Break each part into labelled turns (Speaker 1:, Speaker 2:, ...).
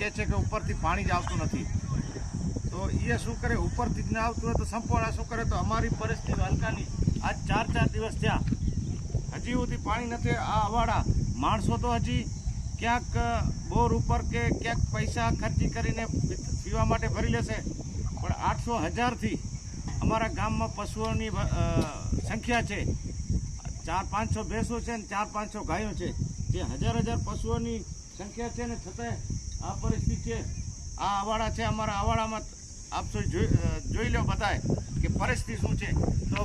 Speaker 1: કહે છે કે ઉપરથી પાણી જ આવતું નથી, તો એ શું કરે, ઉપરથી જ ના આવતું હોય તો સંપૂર્ણ શું કરે, તો અમારી પરિસ્થિતિ હલકાની આજ 4 દિવસ થયા, હજી સુધી પાણી નથી. આ અવાડા માણસો તો હજી ક્યાંક બોર ઉપર કે ક્યાંક પૈસા ખર્ચી કરીને પીવા માટે ભરી લેશે, પણ 800-1000થી અમારા ગામમાં પશુઓની સંખ્યા છે. 400-500 ભેંસો છે ને 400-500 ગાયો છે, જે 1000 પશુઓની સંખ્યા છે ને છતાંય આ પરિસ્થિતિ છે. આ અવાડા છે, અમારા અવાડામાં આપ જોઈ લો બધાએ કે પરિસ્થિતિ શું છે. તો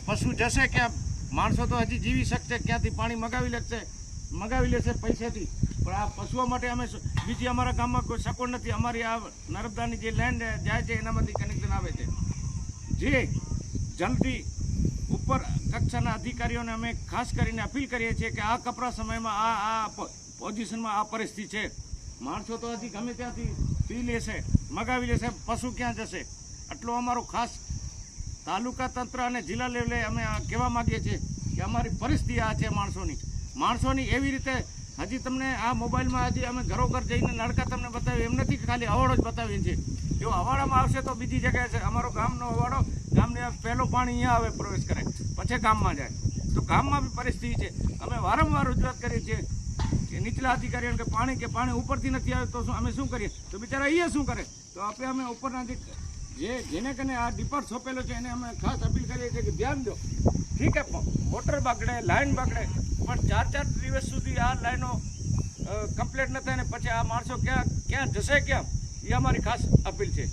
Speaker 1: પશુ જશે ક્યાં? માણસો તો હજી જીવી શકશે, ક્યાંથી પાણી મગાવી લેશે પૈસાથી, પણ આ પશુઓ માટે અમે બીજી અમારા ગામમાં કોઈ સગવડ નથી. અમારી આ નર્મદાની જે લેન્ડ જાય છે એનામાંથી કનેક્શન આવે છે. જે જલ્દી ઉપર કક્ષાના અધિકારીઓને અમે ખાસ કરીને અપીલ કરીએ છીએ કે આ કપરા સમયમાં આ પોઝિશનમાં આ પરિસ્થિતિ છે. માણસો તો હજી ગમે ત્યાંથી પી લેશે, મગાવી લેશે, પશુ ક્યાં જશે? આટલો અમારો ખાસ તાલુકા તંત્ર અને જિલ્લા લેવલે અમે કહેવા માગીએ છીએ કે અમારી પરિસ્થિતિ આ છે માણસોની એવી રીતે. હજી તમને આ મોબાઈલમાં હજી અમે ઘરોઘર જઈને નળકા તમને બતાવીએ એમ નથી કે ખાલી અવાડો જ બતાવીએ છીએ. જો અવાડામાં આવશે તો બીજી જગ્યાએ છે. અમારો ગામનો અવાડો, ગામને પહેલું પાણી અહીંયા આવે, પ્રવેશ કરે, પછી ગામમાં જાય. તો ગામમાં બી પરિસ્થિતિ છે. અમે વારંવાર રજૂઆત કરીએ છીએ કે નીચલા અધિકારીઓને કે પાણી ઉપરથી નથી આવે તો અમે શું કરીએ? તો બિચારા અહીંયા શું કરે? તો અમે ઉપરના જેને કને આ ડિપાર્ટ સોંપેલો છે એને અમે ખાસ અપીલ કરીએ છીએ કે ધ્યાન દો. ઠીક છે, મોટર બગડે, લાઈન બગડે, પણ 4 દિવસ સુધી આ લાઈનો કમ્પ્લીટ ન થાય ને પછી આ માણસો ક્યાં જશે, ક્યાં? એ અમારી ખાસ અપીલ છે.